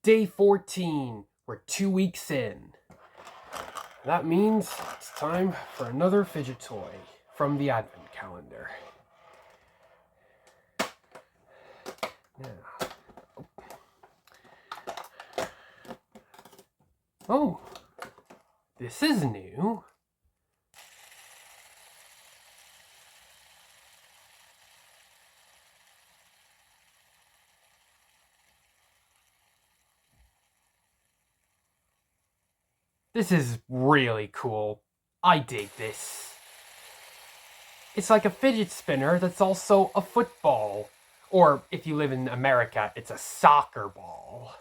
Day 14. We're 2 weeks in. That means it's time for another fidget toy from the Advent Calendar. Now, oh, this is new. This is really cool. I dig this. It's like a fidget spinner that's also a football. Or if you live in America, it's a soccer ball.